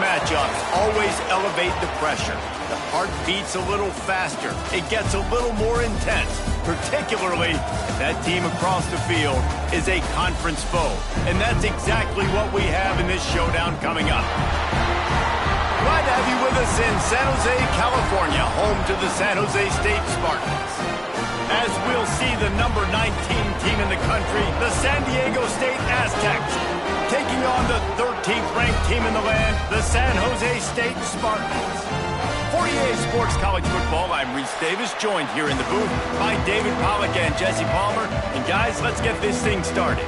matchups always elevate the pressure. The heart beats a little faster. It gets a little more intense, particularly if that team across the field is a conference foe. And that's exactly what we have in this showdown coming up. Glad to have you with us in San Jose, California, home to the San Jose State Spartans. As we'll see the number 19 team in the country, the San Diego State Aztecs, taking on the 13th ranked team in the land, the San Jose State Spartans. For EA Sports College Football, I'm Reese Davis, joined here in the booth by David Pollack and Jesse Palmer. And guys, let's get this thing started.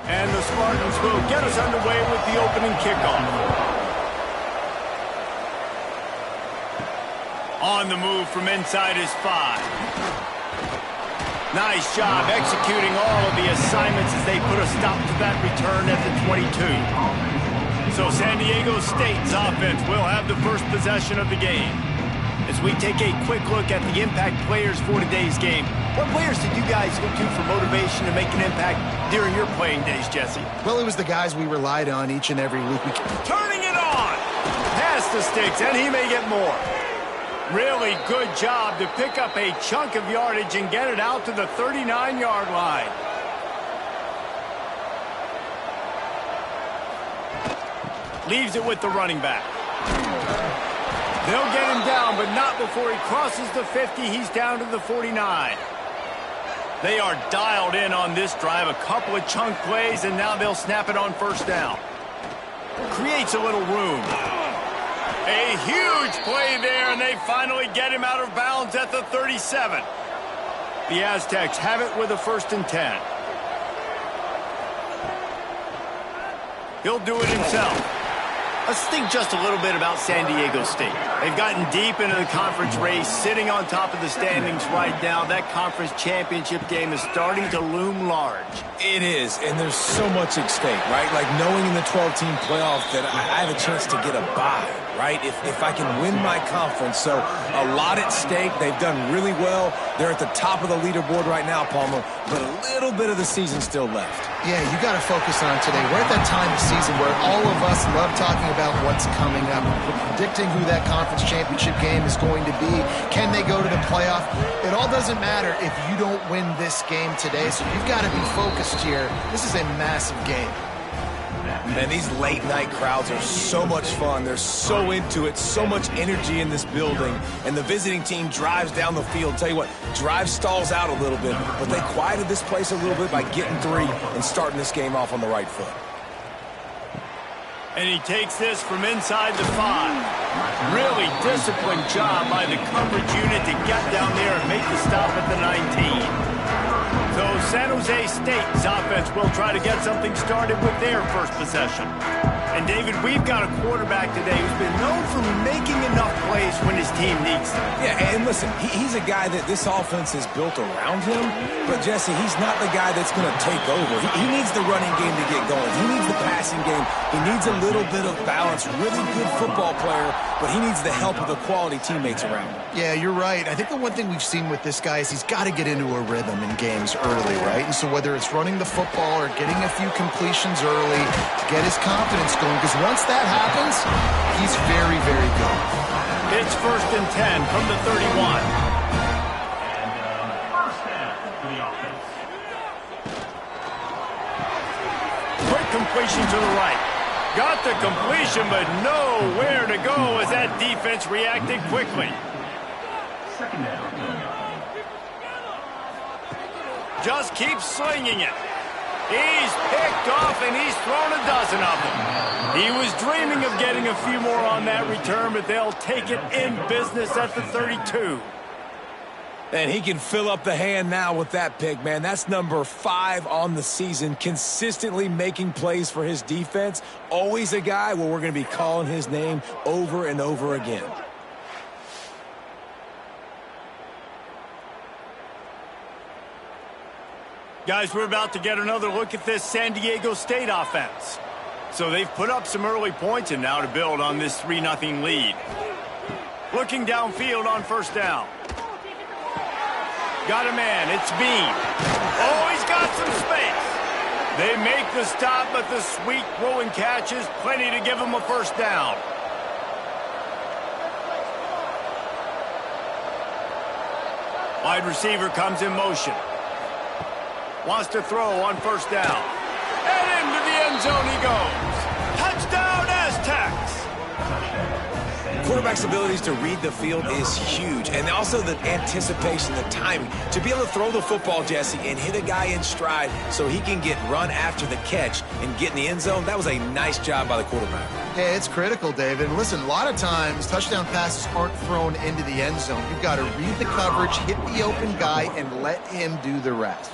And the Spartans will get us underway with the opening kickoff. On the move from inside his 5. Nice job executing all of the assignments as they put a stop to that return at the 22. So San Diego State's offense will have the first possession of the game. As we take a quick look at the impact players for today's game, what players did you guys look to for motivation to make an impact during your playing days, Jesse? Well, it was the guys we relied on each and every week. Turning it on! Past the sticks, and he may get more. Really good job to pick up a chunk of yardage and get it out to the 39-yard line. Leaves it with the running back. They'll get him down, but not before he crosses the 50. He's down to the 49. They are dialed in on this drive. A couple of chunk plays, and now they'll snap it on first down. Creates a little room. A huge play there, and they finally get him out of bounds at the 37. The Aztecs have it with a 1st and 10. He'll do it himself. Let's think just a little bit about San Diego State. They've gotten deep into the conference race, sitting on top of the standings right now. That conference championship game is starting to loom large. It is, and there's so much at stake, right? Like knowing in the 12-team playoff that I have a chance to get a bye, right? If I can win my conference. So a lot at stake. They've done really well. They're at the top of the leaderboard right now, Palmer, but a little bit of the season still left. Yeah, you got to focus on today. We're at that time of season where all of us love talking about what's coming up. We're predicting who that conference championship game is going to be. Can they go to the playoff? It all doesn't matter if you don't win this game today, so you've got to be focused here. This is a massive game. Man, these late-night crowds are so much fun. They're so into it, so much energy in this building. And the visiting team drives down the field. Tell you what, drive stalls out a little bit, but they quieted this place a little bit by getting 3 and starting this game off on the right foot. And he takes this from inside the 5. Really disciplined job by the coverage unit to get down there and make the stop at the 19. So San Jose State's offense will try to get something started with their first possession. And David, we've got a quarterback today who's been known for making enough plays when his team needs them. Yeah, and listen, he's a guy that this offense is built around him. But, Jesse, he's not the guy that's going to take over. He needs the running game to get going. He needs the passing game. He needs a little bit of balance. Really good football player, but he needs the help of the quality teammates around him. Yeah, you're right. I think the one thing we've seen with this guy is he's got to get into a rhythm in games early, right? And so whether it's running the football or getting a few completions early to get his confidence going, because once that happens, he's very, very good. It's 1st and 10 from the 31. Quick completion to the right. Got the completion, but nowhere to go as that defense reacted quickly. Just keeps slinging it. He's picked off, and he's thrown a dozen of them. He was dreaming of getting a few more on that return, but they'll take it in business at the 32. And he can fill up the hand now with that pick, man. That's number 5 on the season, consistently making plays for his defense. Always a guy where we're going to be calling his name over and over again. Guys, we're about to get another look at this San Diego State offense. So they've put up some early points, and now to build on this 3-0 lead. Looking downfield on first down. Got a man. It's Bean. Oh, he's got some space. They make the stop, but the sweet throw and catch is plenty to give him a first down. Wide receiver comes in motion. Wants to throw on first down. And into the end zone he goes. Touchdown, Aztecs! Quarterback's abilities to read the field is huge, and also the anticipation, the timing. To be able to throw the football, Jesse, and hit a guy in stride so he can get run after the catch and get in the end zone, that was a nice job by the quarterback. Yeah, it's critical, David. And listen, a lot of times touchdown passes aren't thrown into the end zone. You've got to read the coverage, hit the open guy, and let him do the rest.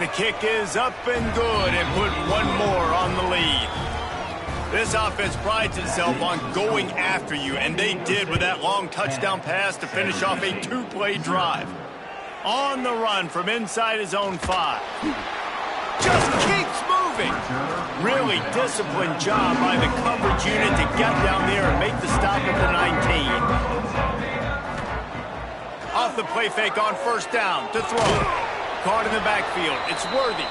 The kick is up and good and put one more on the lead. This offense prides itself on going after you, and they did with that long touchdown pass to finish off a two-play drive. On the run from inside his own 5. Just keeps moving. Really disciplined job by the coverage unit to get down there and make the stop at the 19. Off the play fake on first down to throw. Caught in the backfield. It's Worthy.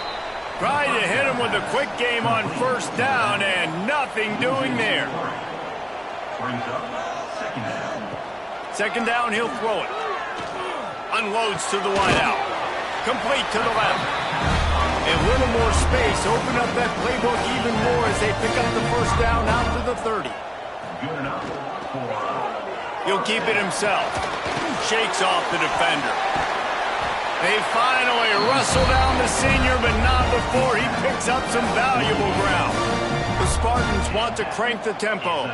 Trying to hit him with a quick game on first down, and nothing doing there. Second down, he'll throw it. Unloads to the wideout. Complete to the left. A little more space. Open up that playbook even more as they pick up the first down out to the 30. He'll keep it himself. Shakes off the defender. They finally wrestle down the senior, but not before he picks up some valuable ground. The Spartans want to crank the tempo.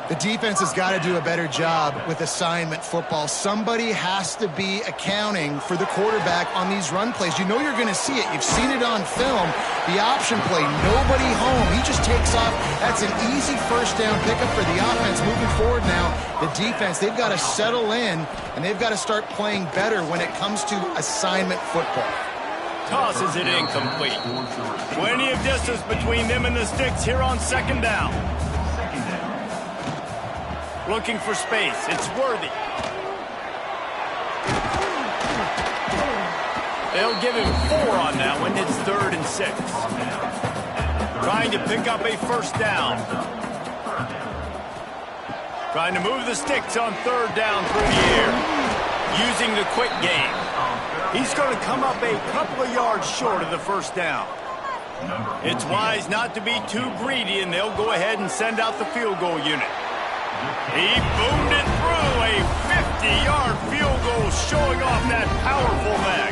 The defense has got to do a better job with assignment football. Somebody has to be accounting for the quarterback on these run plays. You know you're going to see it. You've seen it on film. The option play, nobody home. He just takes off. That's an easy first down pickup for the offense. Moving forward now, the defense, they've got to settle in, and they've got to start playing better when it comes to assignment football. Tosses it incomplete. Plenty of distance between them and the sticks here on second down. Looking for space. It's Worthy. They'll give him 4 on that one. It's 3rd and 6. Trying to pick up a first down. Trying to move the sticks on 3rd down through the air. Using the quick game. He's going to come up a couple of yards short of the first down. It's wise not to be too greedy, and they'll go ahead and send out the field goal unit. He boomed it through a 50-yard field goal, showing off that powerful leg.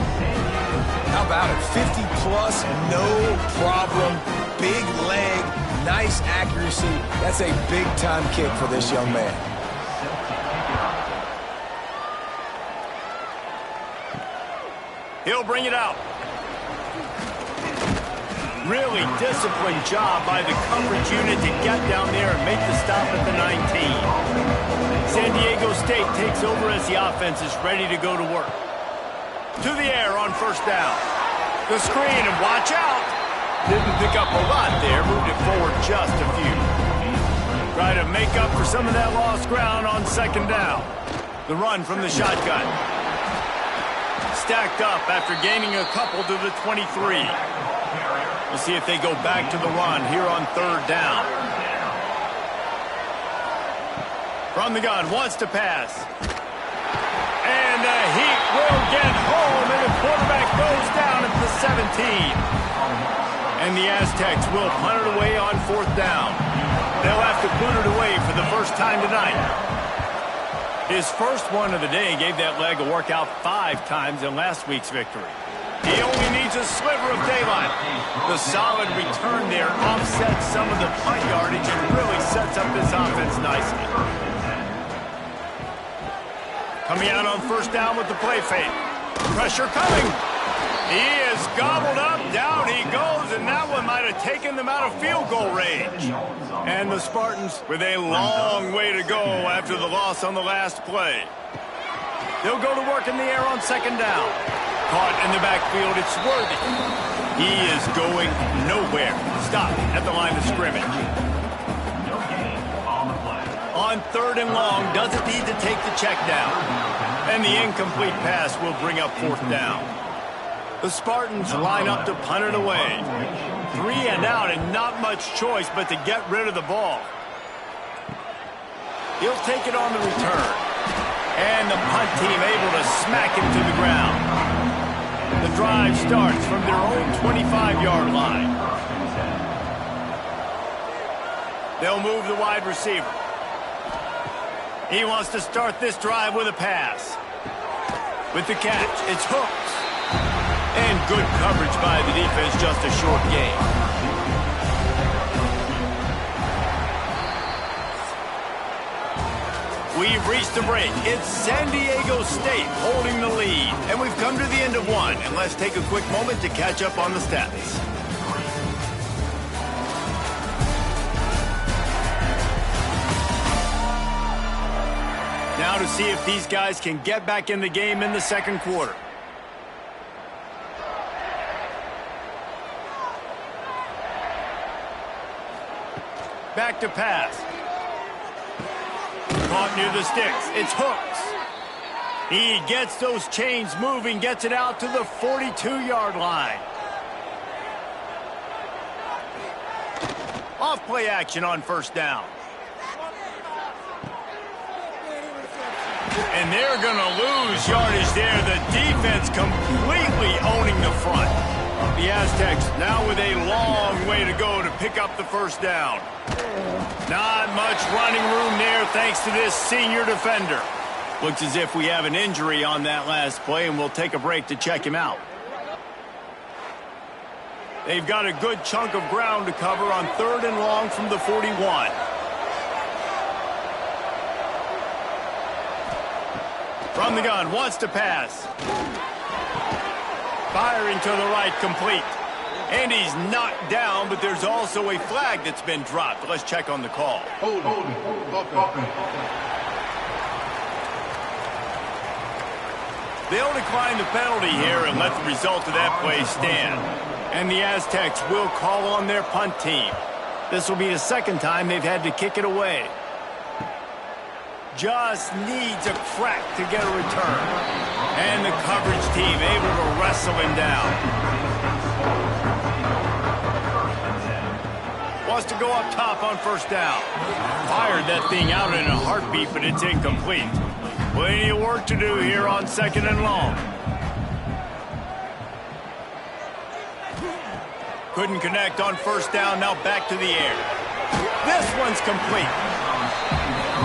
How about it? 50-plus, no problem. Big leg, nice accuracy. That's a big-time kick for this young man. He'll bring it out. Really disciplined job by the coverage unit to get down there and make the stop at the 19. San Diego State takes over as the offense is ready to go to work. To the air on first down. The screen, and watch out. Didn't pick up a lot there, moved it forward just a few. Try to make up for some of that lost ground on second down. The run from the shotgun. Stacked up after gaining a couple to the 23. We'll see if they go back to the run here on 3rd down. From the gun, wants to pass. And the Heat will get home, and the quarterback goes down at the 17. And the Aztecs will punt it away on 4th down. They'll have to boot it away for the first time tonight. His first one of the day gave that leg a workout 5 times in last week's victory. He only needs a sliver of daylight. The solid return there offsets some of the punt yardage and really sets up this offense nicely. Coming out on first down with the play fake. Pressure coming. He is gobbled up. Down he goes, and that one might have taken them out of field goal range. And the Spartans with a long way to go after the loss on the last play. They'll go to work in the air on second down. Caught in the backfield, it's Worthy. He is going nowhere. Stop at the line of scrimmage. On 3rd and long, doesn't need to take the check down. And the incomplete pass will bring up 4th down. The Spartans line up to punt it away. 3 and out, and not much choice but to get rid of the ball. He'll take it on the return. And the punt team able to smack him to the ground. The drive starts from their own 25-yard line. They'll move the wide receiver. He wants to start this drive with a pass. With the catch, it's Hooks. And good coverage by the defense, just a short gain. We've reached the break. It's San Diego State holding the lead. And we've come to the end of one. And let's take a quick moment to catch up on the stats. Now to see if these guys can get back in the game in the second quarter. Back to pass. Caught near the sticks. It's Hooks. He gets those chains moving, gets it out to the 42-yard line. Off play action on 1st down. And they're going to lose yardage there. The defense completely owning the front. The Aztecs now with a long way to go to pick up the 1st down. Not much running room there thanks to this senior defender. Looks as if we have an injury on that last play, and we'll take a break to check him out. They've got a good chunk of ground to cover on 3rd and long from the 41. From the gun, wants to pass. Firing to the right, complete. And he's knocked down, but there's also a flag that's been dropped. Let's check on the call. They'll decline the penalty here and let the result of that play stand. And the Aztecs will call on their punt team. This will be the 2nd time they've had to kick it away. Just needs a crack to get a return. And the coverage team able to wrestle him down. Wants to go up top on 1st down. Fired that thing out in a heartbeat, but it's incomplete. Plenty of work to do here on 2nd and long. Couldn't connect on 1st down, now back to the air. This one's complete.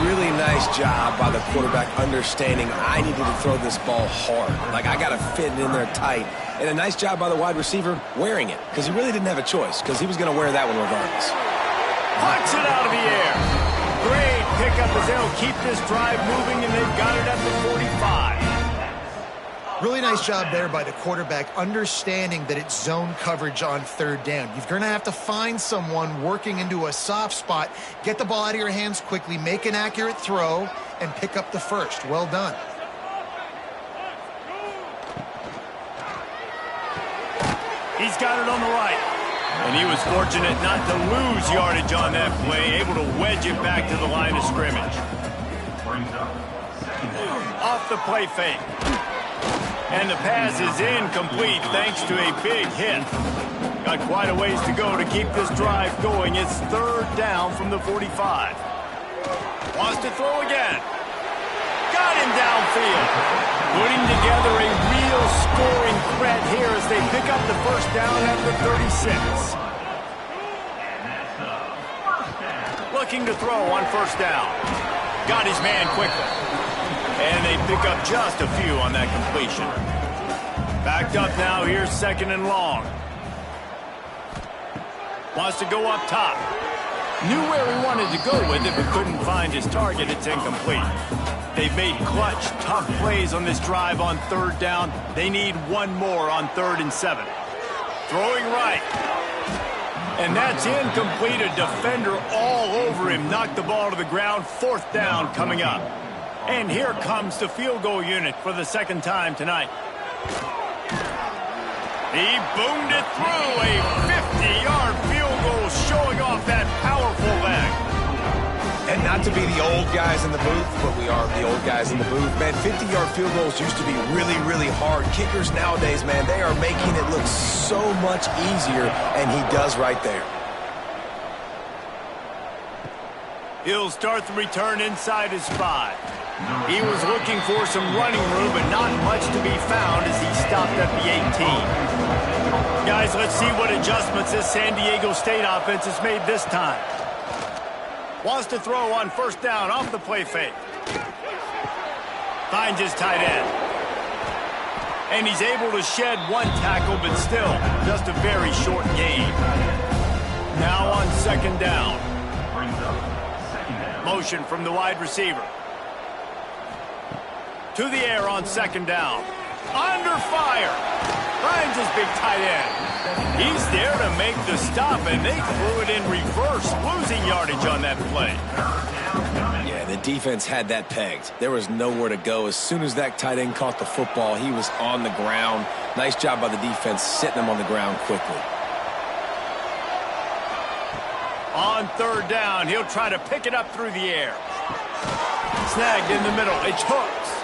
Really nice job by the quarterback understanding I needed to throw this ball hard. Like, I got to fit it in there tight. And a nice job by the wide receiver wearing it, because he really didn't have a choice, because he was going to wear that one regardless. Punched it out of the air. Great pickup as they'll keep this drive moving, and they've got it at the 45. Really nice job there by the quarterback understanding that it's zone coverage on 3rd down. You're going to have to find someone working into a soft spot, get the ball out of your hands quickly, make an accurate throw, and pick up the 1st. Well done. He's got it on the right. And he was fortunate not to lose yardage on that play, able to wedge it back to the line of scrimmage. Off the play fake. And the pass is incomplete thanks to a big hit. Got quite a ways to go to keep this drive going. It's 3rd down from the 45. Wants to throw again. Got him downfield. Putting together a real scoring threat here as they pick up the 1st down at the 36. Looking to throw on 1st down. Got his man quickly. And they pick up just a few on that completion. Backed up now, here's 2nd and long. Wants to go up top. Knew where he wanted to go with it, but couldn't find his target. It's incomplete. They've made clutch, tough plays on this drive on 3rd down. They need one more on 3rd and 7. Throwing right. And that's incomplete. A defender all over him. Knocked the ball to the ground. 4th down coming up. And here comes the field goal unit for the 2nd time tonight. He boomed it through. A 50-yard field goal showing off that powerful leg. And not to be the old guys in the booth, but we are the old guys in the booth. Man, 50-yard field goals used to be really, really hard. Kickers nowadays, man, they are making it look so much easier, and he does right there. He'll start the return inside his 5. He was looking for some running room, but not much to be found as he stopped at the 18. Guys, let's see what adjustments this San Diego State offense has made this time. Wants to throw on first down off the play fake. Finds his tight end. And he's able to shed one tackle, but still just a very short gain. Now on second down. Motion from the wide receiver. To the air on second down. Under fire. Finds his big tight end. He's there to make the stop, and they threw it in reverse, losing yardage on that play. Yeah, the defense had that pegged. There was nowhere to go. As soon as that tight end caught the football, he was on the ground. Nice job by the defense setting him on the ground quickly. On third down, he'll try to pick it up through the air. Snagged in the middle. It's Hooks.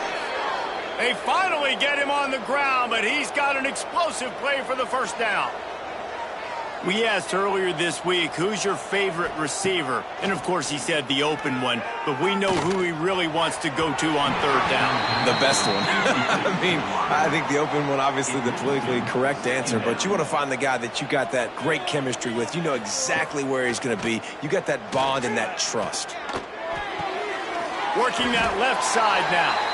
They finally get him on the ground, but he's got an explosive play for the first down. We asked earlier this week, who's your favorite receiver? And, of course, he said the open one, but we know who he really wants to go to on third down. The best one. I mean, I think the open one, obviously the politically correct answer, but you want to find the guy that you got that great chemistry with. You know exactly where he's going to be. You got that bond and that trust. Working that left side now.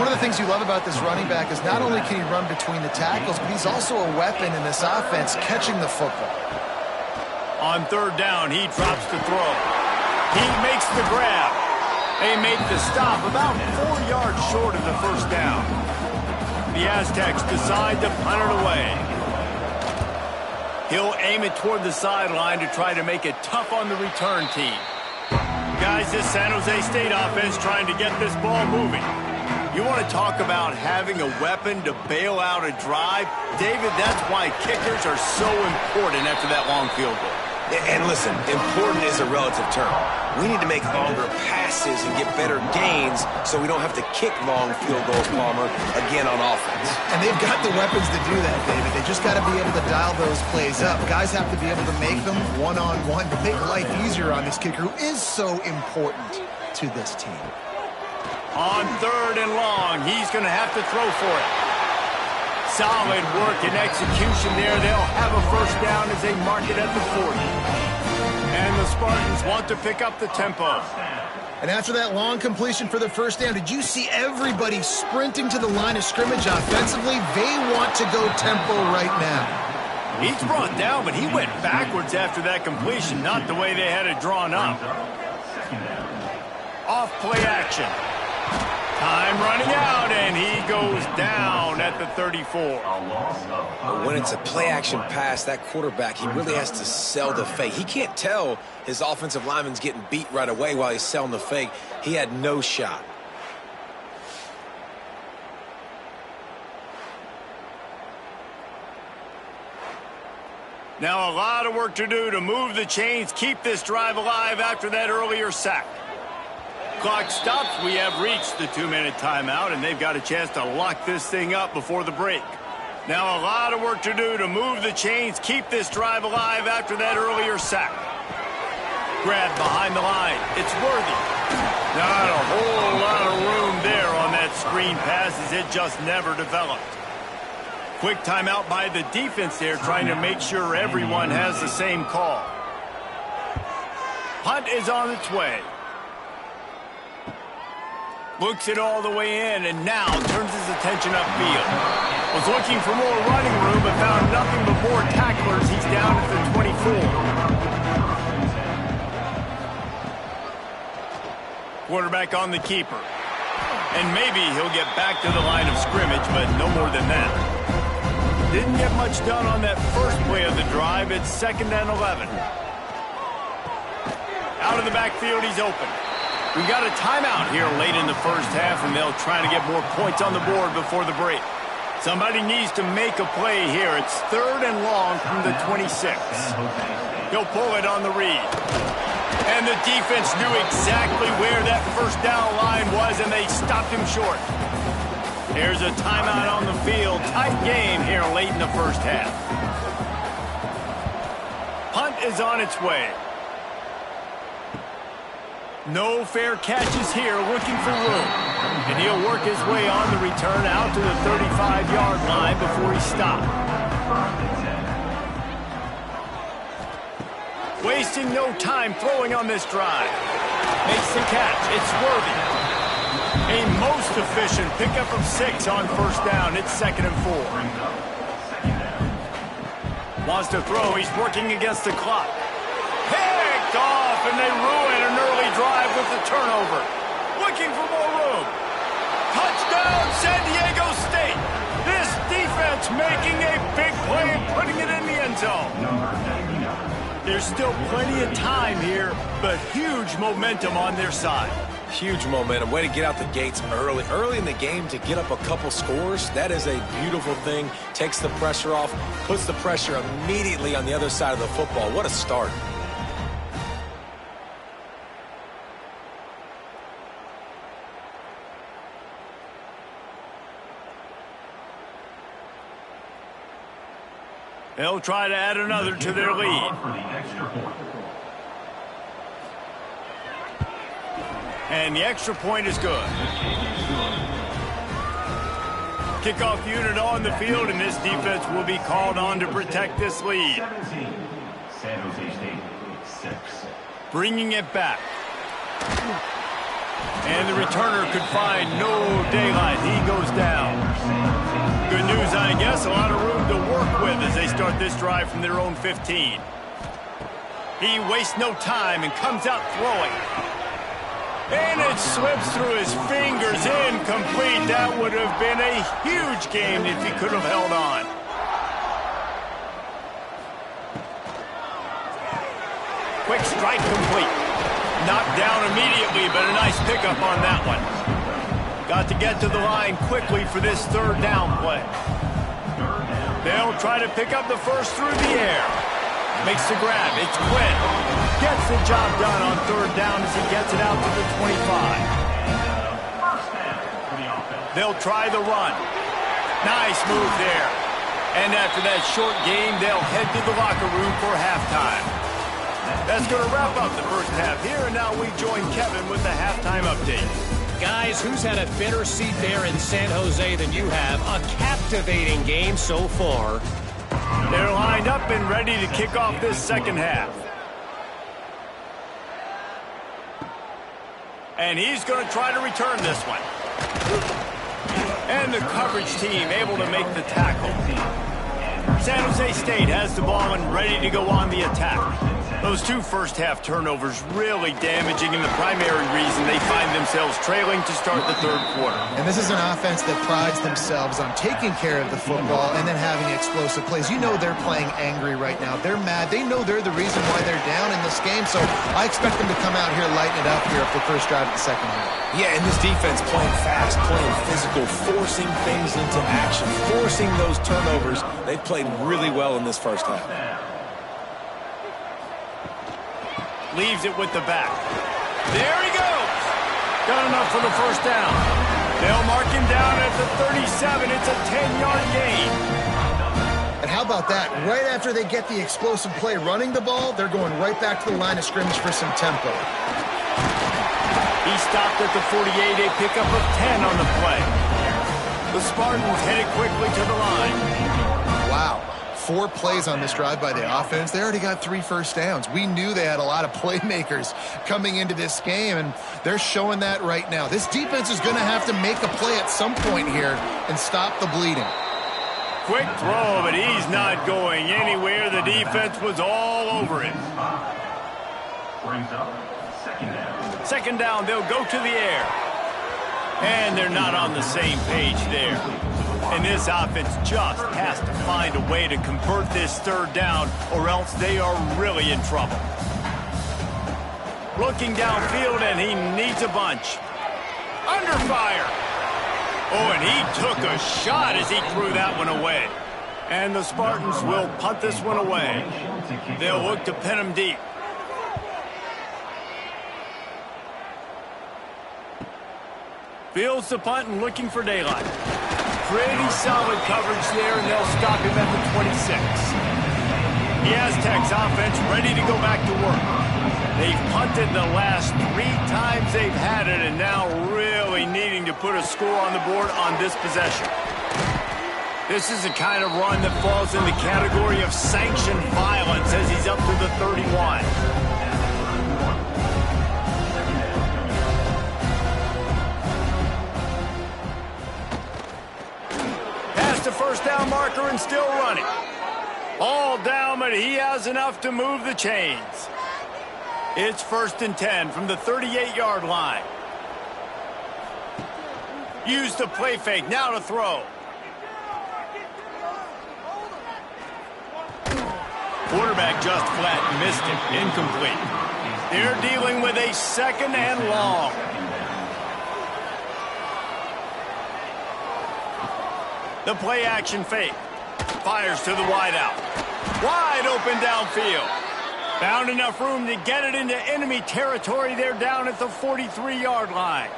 One of the things you love about this running back is not only can he run between the tackles, but he's also a weapon in this offense catching the football. On third down, he drops the throw. He makes the grab. They make the stop about 4 yards short of the first down. The Aztecs decide to punt it away. He'll aim it toward the sideline to try to make it tough on the return team. Guys, this San Jose State offense trying to get this ball moving. You want to talk about having a weapon to bail out a drive? David, that's why kickers are so important after that long field goal. And listen, important is a relative term. We need to make longer passes and get better gains so we don't have to kick long field goals, Palmer, again on offense. And they've got the weapons to do that, David. They just got to be able to dial those plays up. Guys have to be able to make them one-on-one to make life easier on this kicker who is so important to this team. On third and long, he's going to have to throw for it. Solid work and execution there. They'll have a first down as they mark it at the 40. And the Spartans want to pick up the tempo. And after that long completion for the first down, did you see everybody sprinting to the line of scrimmage offensively? They want to go tempo right now. He's brought down, but he went backwards after that completion, not the way they had it drawn up. Off play action. Time running out, and he goes down at the 34. When it's a play-action pass, that quarterback, he really has to sell the fake. He can't tell his offensive lineman's getting beat right away while he's selling the fake. He had no shot. Now a lot of work to do to move the chains, keep this drive alive after that earlier sack. Clock stops. We have reached the 2-minute timeout, and they've got a chance to lock this thing up before the break. Now a lot of work to do to move the chains, keep this drive alive after that earlier sack. Grab behind the line. It's Worthy. Not a whole lot of room there on that screen pass as it just never developed. Quick timeout by the defense there, trying to make sure everyone has the same call. Punt is on its way. Looks it all the way in, and now turns his attention upfield. Was looking for more running room, but found nothing but more tacklers. He's down at the 24. Quarterback on the keeper. And maybe he'll get back to the line of scrimmage, but no more than that. Didn't get much done on that first play of the drive. It's 2nd and 11. Out of the backfield, he's open. We got a timeout here late in the first half, and they'll try to get more points on the board before the break. Somebody needs to make a play here. It's 3rd and long from the 26. He'll pull it on the read. And the defense knew exactly where that first down line was, and they stopped him short. Here's a timeout on the field. Tight game here late in the first half. Punt is on its way. No fair catches here, looking for room. And he'll work his way on the return out to the 35-yard line before he stopped. Wasting no time throwing on this drive. Makes the catch. It's worthy. A most efficient pickup of 6 on first down. It's 2nd and 4. Wants to throw. He's working against the clock. Picked off, and they ruin an early drive with the turnover. Looking for more room. Touchdown, San Diego State. This defense making a big play and putting it in the end zone. There's still plenty of time here, but huge momentum on their side. Huge momentum. Way to get out the gates early. Early in the game to get up a couple scores, that is a beautiful thing. Takes the pressure off, puts the pressure immediately on the other side of the football. What a start. They'll try to add another to their lead. And the extra point is good. Kickoff unit on the field, and this defense will be called on to protect this lead. San Jose State, 6. Bringing it back. And the returner could find no daylight. He goes down. Good news, I guess. A lot of room to work with as they start this drive from their own 15. He wastes no time and comes out throwing. And it slips through his fingers, incomplete. That would have been a huge game if he could have held on. Quick strike complete. Knocked down immediately, but a nice pickup on that one. Got to get to the line quickly for this 3rd down play. They'll try to pick up the first through the air. Makes the grab. It's Quinn. Gets the job done on 3rd down as he gets it out to the 25. They'll try the run. Nice move there. And after that short game, they'll head to the locker room for halftime. That's going to wrap up the first half here, and now we join Kevin with the halftime update. Guys, who's had a better seat there in San Jose than you have? A captivating game so far. They're lined up and ready to kick off this second half. And he's going to try to return this one. And the coverage team able to make the tackle. San Jose State has the ball and ready to go on the attack. Those 2 first-half turnovers really damaging, and the primary reason they find themselves trailing to start the 3rd quarter. And this is an offense that prides themselves on taking care of the football and then having explosive plays. You know they're playing angry right now. They're mad. They know they're the reason why they're down in this game, so I expect them to come out here, lighten it up here for the first drive of the second half. Yeah, and this defense playing fast, playing physical, forcing things into action, forcing those turnovers. They've played really well in this first half. Leaves it with the back. There he goes. Got enough for the first down. They'll mark him down at the 37. It's a 10-yard gain. And how about that? Right after they get the explosive play running the ball, they're going right back to the line of scrimmage for some tempo. He stopped at the 48, a pickup of 10 on the play. The Spartans headed quickly to the line. Wow. 4 plays on this drive by the offense. They already got 3 first downs. We knew they had a lot of playmakers coming into this game, and they're showing that right now. This defense is going to have to make a play at some point here and stop the bleeding. Quick throw, but he's not going anywhere. The defense was all over it. Brings up 2nd down. 2nd down, they'll go to the air. And they're not on the same page there. And this offense just has to find a way to convert this 3rd down, or else they are really in trouble. Looking downfield, and he needs a bunch. Under fire. Oh, and he took a shot as he threw that one away. And the Spartans will punt this one away. They'll look to pin him deep. Fields the punt and looking for daylight. Pretty solid coverage there, and they'll stop him at the 26. The Aztecs offense ready to go back to work. They've punted the last 3 times they've had it, and now really needing to put a score on the board on this possession. This is the kind of run that falls in the category of sanctioned violence as he's up to the 31. Past the first down marker and still running. All down, but he has enough to move the chains. It's 1st and 10 from the 38-yard line. Use the play fake, now to throw. Quarterback just flat missed it, incomplete. They're dealing with a 2nd and long. The play action fake. Fires to the wideout. Wide open downfield. Found enough room to get it into enemy territory. They're down at the 43-yard line.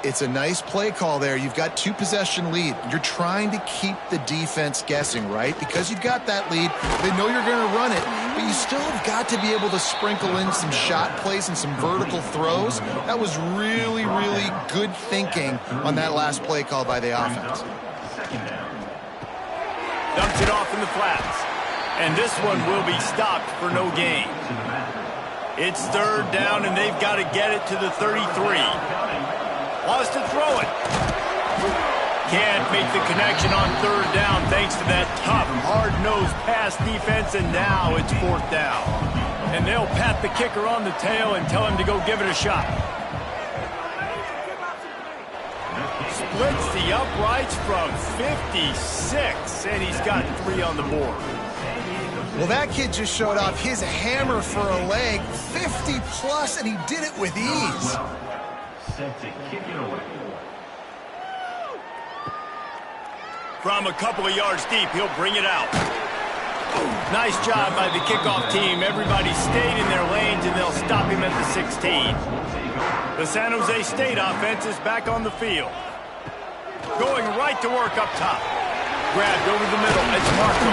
It's a nice play call there. You've got 2-possession lead. You're trying to keep the defense guessing, right? Because you've got that lead, they know you're going to run it, but you still have got to be able to sprinkle in some shot plays and some vertical throws. That was really, really good thinking on that last play call by the offense. Dumps it off in the flats. And this one will be stopped for no gain. It's 3rd down, and they've got to get it to the 33. Wants to throw it. Can't make the connection on 3rd down thanks to that tough, hard-nosed pass defense, and now it's 4th down. And they'll pat the kicker on the tail and tell him to go give it a shot. Splits the uprights from 56, and he's got 3 on the board. Well, that kid just showed off his hammer for a leg, 50-plus, and he did it with ease. Set to kick it away. From a couple of yards deep, he'll bring it out. Nice job by the kickoff team. Everybody stayed in their lanes, and they'll stop him at the 16. The San Jose State offense is back on the field. Going right to work up top. Grabbed over the middle. It's Marco.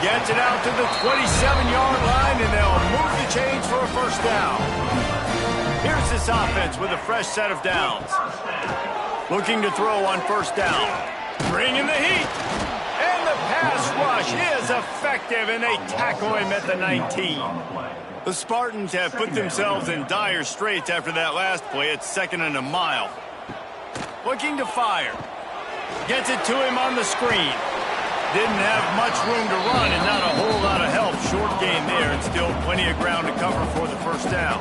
Gets it out to the 27-yard line, and they'll move the chains for a 1st down. Here's this offense with a fresh set of downs. Looking to throw on 1st down. Bringing the heat. And the pass rush is effective, and they tackle him at the 19. The Spartans have put themselves in dire straits after that last play. It's 2nd and a mile. Looking to fire. Gets it to him on the screen. Didn't have much room to run and not a whole lot of help. Short gain there and still plenty of ground to cover for the 1st down.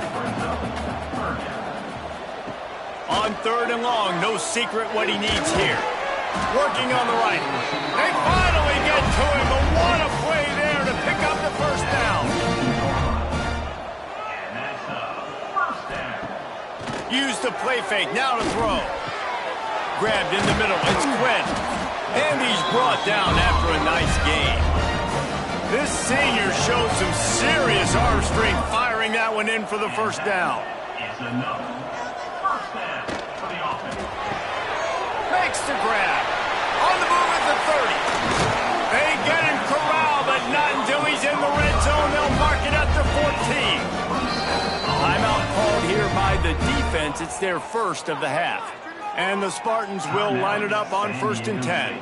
On 3rd and long, no secret what he needs here. Working on the right. They finally get to him, but what a play there to pick up the 1st down. And that's a 1st down. Use the play fake, now to throw. Grabbed in the middle, it's Quinn. And he's brought down after a nice gain. This senior shows some serious arm strength firing that one in for the 1st down. It's enough. 1st down for the offense. Makes the grab. On the move at the 30. They get him corralled, but not until he's in the red zone. They'll mark it at the 14. Timeout called here by the defense. It's their 1st of the half. And the Spartans will line it up on 1st and 10.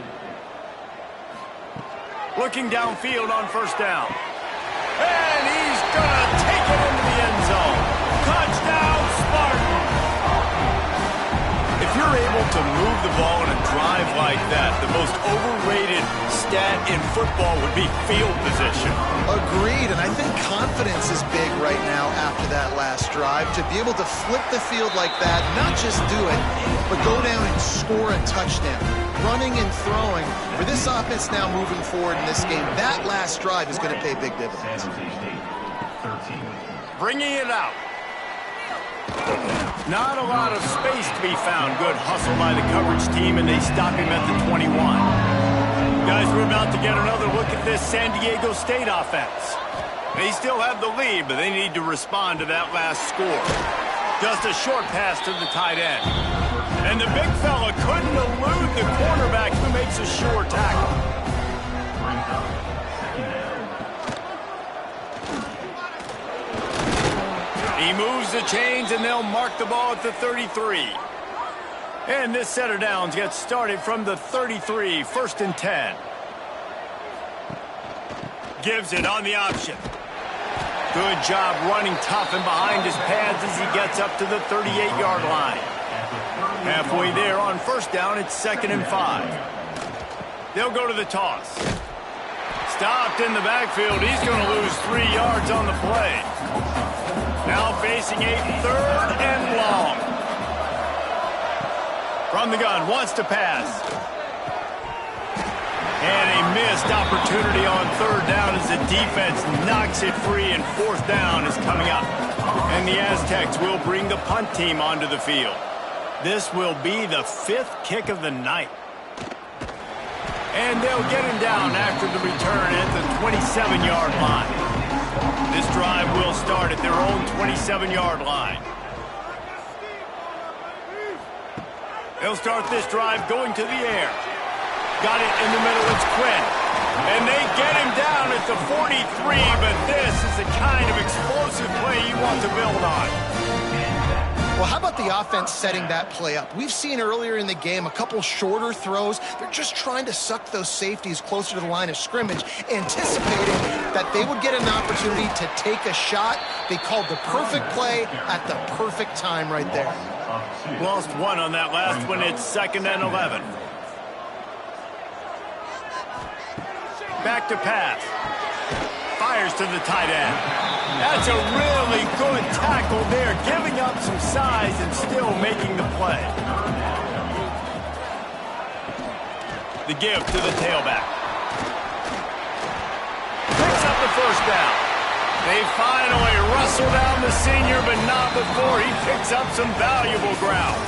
Looking downfield on 1st down. And he's going to take it into the end zone. Touchdown, Spartans! If you're able to move the ball in a drive like that, the most overrated stat in football would be field position. Agreed, and I think confidence is big right now after that last drive. To be able to flip the field like that, not just do it, but go down and score a touchdown. Running and throwing. For this offense now moving forward in this game, that last drive is going to pay big dividends. Bringing it out. Not a lot of space to be found. Good hustle by the coverage team, and they stop him at the 21. Guys, we're about to get another look at this San Diego State offense. They still have the lead, but they need to respond to that last score. Just a short pass to the tight end. And the big fella couldn't elude the cornerback who makes a sure tackle. He moves the chains, and they'll mark the ball at the 33. And this set of downs gets started from the 33, 1st and 10. Gives it on the option. Good job running tough and behind his pads as he gets up to the 38-yard line. Halfway there on 1st down, it's 2nd and 5. They'll go to the toss. Stopped in the backfield. He's going to lose 3 yards on the play. Now facing a 3rd and long. From the gun, wants to pass. And a missed opportunity on 3rd down as the defense knocks it free, and 4th down is coming up. And the Aztecs will bring the punt team onto the field. This will be the 5th kick of the night. And they'll get him down after the return at the 27-yard line. This drive will start at their own 27-yard line. They'll start this drive going to the air. Got it in the middle, it's Quinn. And they get him down at the 43, but this is the kind of explosive play you want to build on. Well, how about the offense setting that play up? We've seen earlier in the game a couple shorter throws. They're just trying to suck those safeties closer to the line of scrimmage, anticipating that they would get an opportunity to take a shot. They called the perfect play at the perfect time right there. Lost 1 on that last one. It's 2nd and 11. Back to pass. Fires to the tight end. That's a really good tackle there, giving up some size and still making the play. The give to the tailback. Picks up the 1st down. They finally wrestle down the senior, but not before he picks up some valuable ground.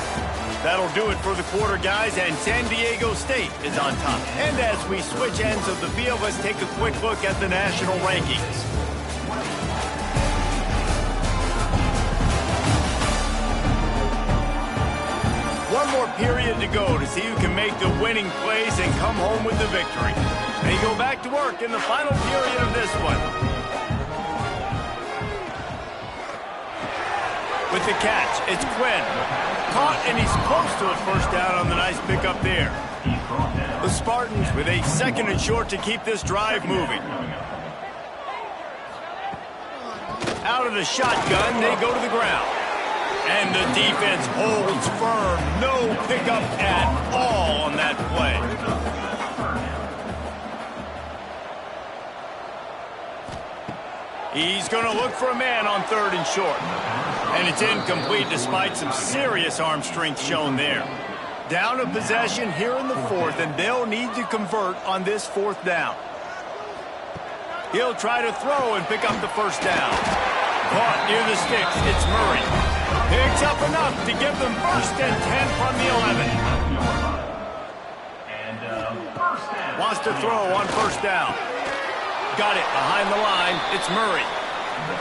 That'll do it for the quarter, guys, and San Diego State is on top. And as we switch ends of the field, let's take a quick look at the national rankings. One more period to go to see who can make the winning plays and come home with the victory. They go back to work in the final period of this one. With the catch, it's Quinn. Caught, and he's close to a 1st down on the nice pickup there. The Spartans with a 2nd and short to keep this drive moving. Out of the shotgun, they go to the ground. And the defense holds firm. No pickup at all on that play. He's going to look for a man on 3rd and short. And it's incomplete despite some serious arm strength shown there. Down a possession here in the 4th, and they'll need to convert on this 4th down. He'll try to throw and pick up the 1st down. Caught near the sticks, it's Murray. Picks up enough to give them 1st and 10 from the 11. Wants to throw on 1st down. Got it behind the line. It's Murray.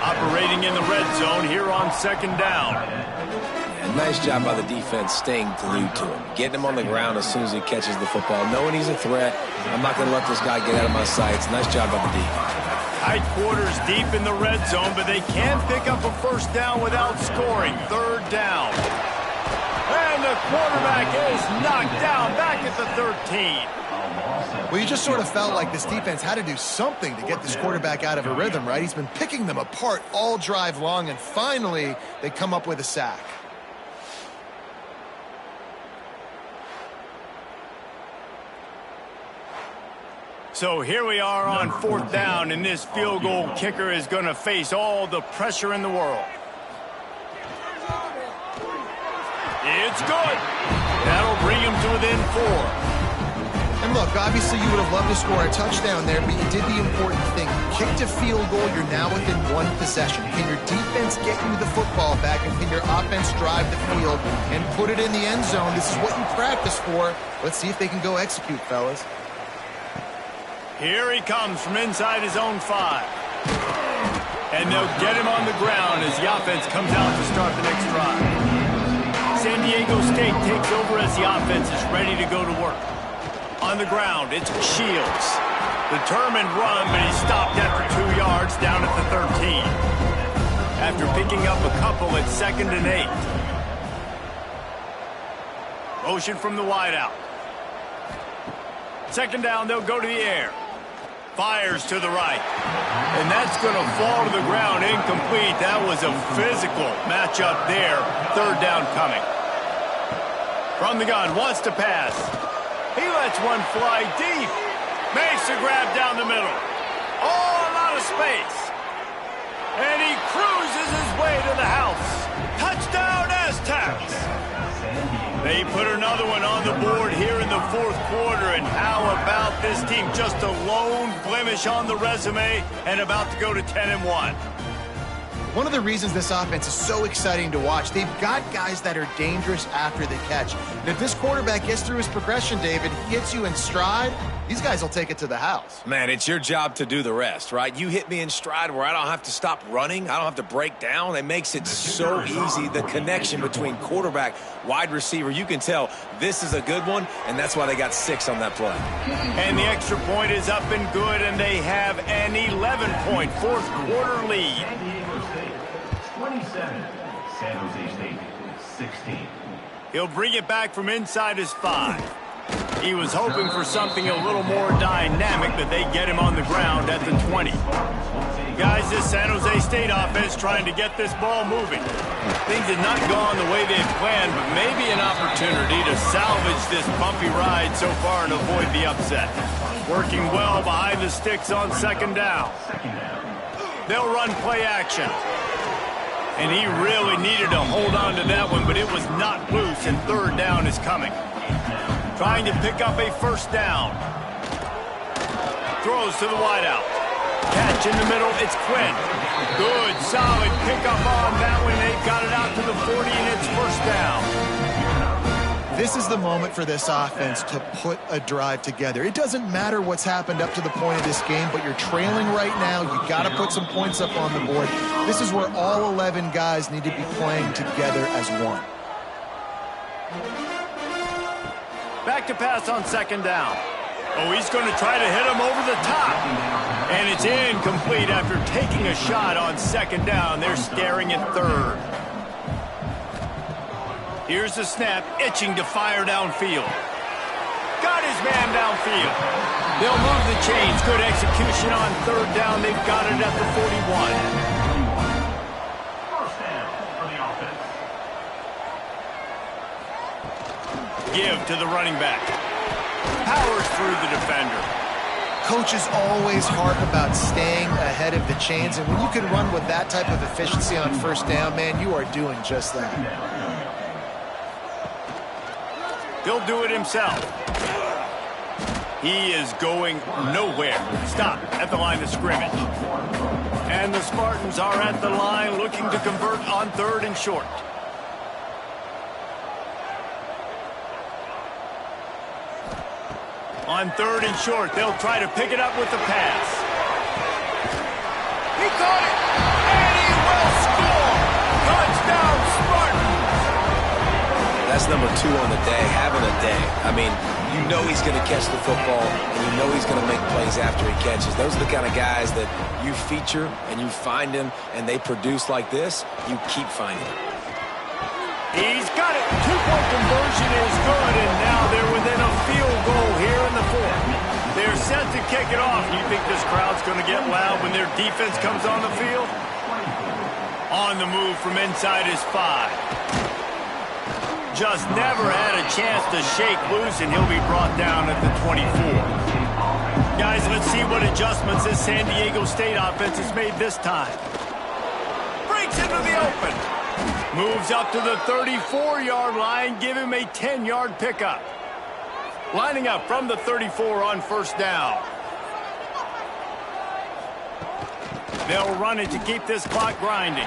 Operating in the red zone here on 2nd down. Yeah, nice job by the defense staying glued to him. Getting him on the ground as soon as he catches the football. Knowing he's a threat. I'm not going to let this guy get out of my sights. Nice job by the defense. Tight quarters deep in the red zone, but they can pick up a 1st down without scoring. 3rd down. And the quarterback is knocked down back at the 13. Well, you just sort of felt like this defense had to do something to get this quarterback out of a rhythm, right? He's been picking them apart all drive long, and finally they come up with a sack. So here we are on 4th down, and this field goal kicker is going to face all the pressure in the world. It's good. That'll bring him to within 4. And look, obviously you would have loved to score a touchdown there, but you did the important thing. Kicked a field goal, you're now within 1 possession. Can your defense get you the football back, and can your offense drive the field and put it in the end zone? This is what you practice for. Let's see if they can go execute, fellas. Here he comes from inside his own 5. And they'll get him on the ground as the offense comes out to start the next drive. San Diego State takes over as the offense is ready to go to work. On the ground, it's Shields. Determined run, but he's stopped after 2 yards down at the 13. After picking up a couple at 2nd and 8. Motion from the wideout. 2nd down, they'll go to the air. Fires to the right. And that's going to fall to the ground incomplete. That was a physical matchup there. 3rd down coming. From the gun, wants to pass. He lets one fly deep. Makes the grab down the middle. Oh, a lot of space. And he cruises his way to the house. Touchdown, Aztecs. They put another one on the board here in the 4th quarter. And how about this team? Just a lone blemish on the resume and about to go to 10-1. One of the reasons this offense is so exciting to watch, they've got guys that are dangerous after the catch. And if this quarterback gets through his progression, David, he hits you in stride, these guys will take it to the house. Man, it's your job to do the rest, right? You hit me in stride where I don't have to stop running. I don't have to break down. It makes it so easy. The connection between quarterback, wide receiver, you can tell this is a good one, and that's why they got 6 on that play. And the extra point is up and good, and they have an 11-point 4th quarter lead. 27, San Jose State 16. He'll bring it back from inside his 5. He was hoping for something a little more dynamic, but they get him on the ground at the 20. Guys, this San Jose State offense trying to get this ball moving. Things had not gone the way they had planned, but maybe an opportunity to salvage this bumpy ride so far and avoid the upset. Working well behind the sticks on 2nd down. They'll run play action. And he really needed to hold on to that one, but it was not loose, and 3rd down is coming. Trying to pick up a 1st down. Throws to the wideout. Catch in the middle, it's Quinn. Good, solid pickup on that one. They've got it out to the 40, and it's 1st down. This is the moment for this offense to put a drive together. It doesn't matter what's happened up to the point of this game, but you're trailing right now. You got to put some points up on the board. This is where all 11 guys need to be playing together as one. Back to pass on 2nd down. Oh, he's going to try to hit him over the top. And it's incomplete after taking a shot on 2nd down. They're staring at 3rd. Here's the snap, itching to fire downfield. Got his man downfield. They'll move the chains. Good execution on 3rd down. They've got it at the 41. 1st down for the offense. Give to the running back. Powers through the defender. Coaches always harp about staying ahead of the chains, and when you can run with that type of efficiency on 1st down, man, you are doing just that. He'll do it himself. He is going nowhere. Stop at the line of scrimmage. And the Spartans are at the line looking to convert on 3rd and short. On 3rd and short, they'll try to pick it up with the pass. He caught it, and he will score. Touchdown, Spartans. That's number 2 on the day, having a day. I mean, you know he's going to catch the football, and you know he's going to make plays after he catches. Those are the kind of guys that you feature and you find them, and they produce like this, you keep finding them. He's got it. 2-point conversion is good, and now they're within a field goal here in the 4th. They're set to kick it off. You think this crowd's going to get loud when their defense comes on the field? On the move from inside his 5. Just never had a chance to shake loose, and he'll be brought down at the 24. Guys, let's see what adjustments this San Diego State offense has made this time. Breaks into the open. Moves up to the 34-yard line. Give him a 10-yard pickup. Lining up from the 34 on 1st down. They'll run it to keep this clock grinding.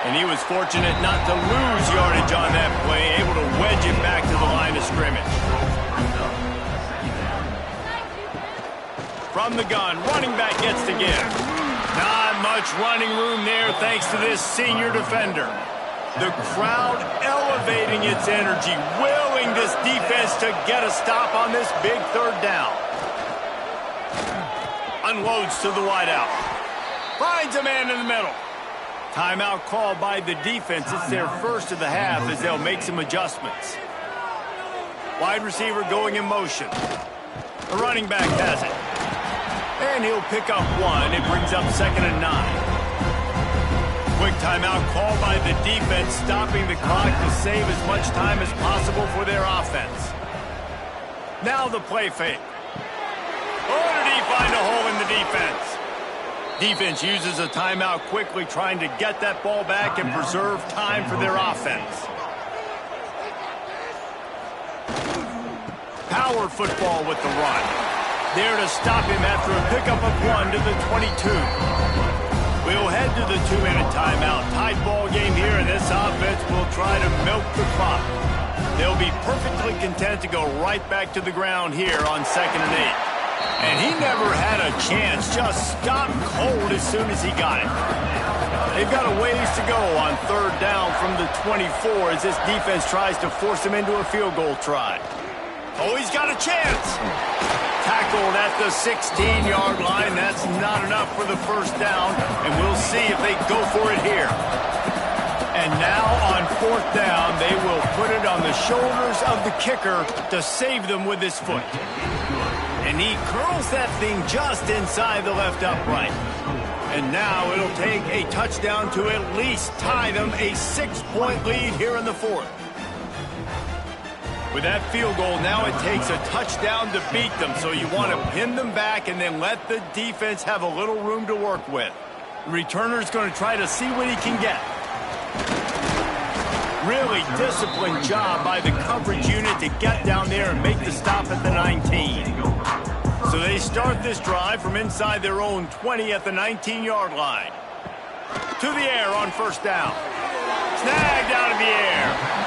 And he was fortunate not to lose yardage on that play, able to wedge it back to the line of scrimmage. From the gun, running back gets to give. Not much much running room there thanks to this senior defender. The crowd elevating its energy, willing this defense to get a stop on this big third down. Unloads to the wideout. Finds a man in the middle. Timeout called by the defense. It's their first of the half as they'll make some adjustments. Wide receiver going in motion. The running back has it. And he'll pick up one. It brings up 2nd and 9. Quick timeout called by the defense, stopping the clock to save as much time as possible for their offense. Now the play fake. Oh, did he find a hole in the defense? Defense uses a timeout quickly, trying to get that ball back and preserve time for their offense. Power football with the run. There to stop him after a pickup of 1 to the 22. We'll head to the 2-minute timeout. Tied ball game here, and this offense will try to milk the clock. They'll be perfectly content to go right back to the ground here on 2nd and 8. And he never had a chance, just stopped cold as soon as he got it. They've got a ways to go on 3rd down from the 24 as this defense tries to force him into a field goal try. Oh, he's got a chance. Tackled at the 16-yard line. That's not enough for the first down, and we'll see if they go for it here. And now on 4th down, they will put it on the shoulders of the kicker to save them with his foot. And he curls that thing just inside the left upright. And now it'll take a touchdown to at least tie them a 6-point lead here in the 4th. With that field goal, now it takes a touchdown to beat them, so you want to pin them back and then let the defense have a little room to work with. The returner's going to try to see what he can get. Really disciplined job by the coverage unit to get down there and make the stop at the 19. So they start this drive from inside their own 20 at the 19-yard line. To the air on 1st down. Snagged out of the air.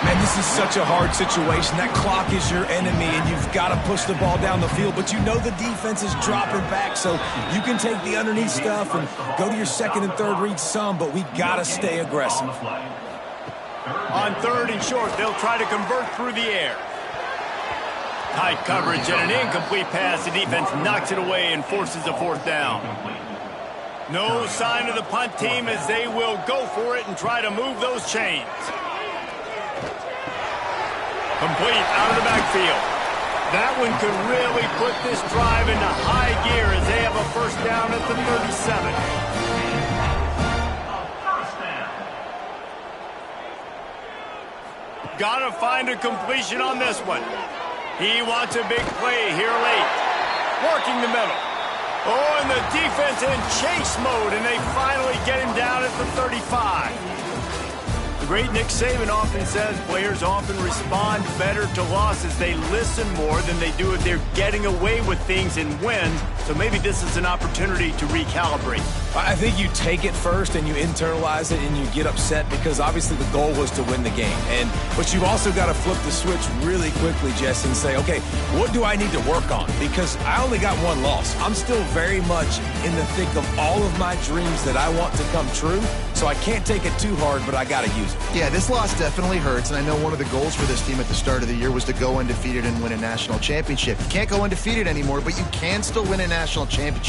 Man, this is such a hard situation. That clock is your enemy, and you've got to push the ball down the field. But you know the defense is dropping back, so you can take the underneath stuff and go to your 2nd and 3rd read some, but we got to stay aggressive. On 3rd and short, they'll try to convert through the air. Tight coverage and an incomplete pass. The defense knocks it away and forces a 4th down. No sign of the punt team as they will go for it and try to move those chains. Complete out of the backfield. That one could really put this drive into high gear as they have a 1st down at the 37. Gotta find a completion on this one. He wants a big play here late. Working the middle. Oh, and the defense in chase mode, and they finally get him down at the 35. The great Nick Saban often says players often respond better to losses. They listen more than they do if they're getting away with things in wins. So maybe this is an opportunity to recalibrate. I think you take it first and you internalize it and you get upset because obviously the goal was to win the game. But you've also got to flip the switch really quickly, Jesse, and say, okay, what do I need to work on? Because I only got one loss. I'm still very much in the thick of all of my dreams that I want to come true. So I can't take it too hard, but I got to use it. Yeah, this loss definitely hurts, and I know one of the goals for this team at the start of the year was to go undefeated and win a national championship. You can't go undefeated anymore, but you can still win a national championship.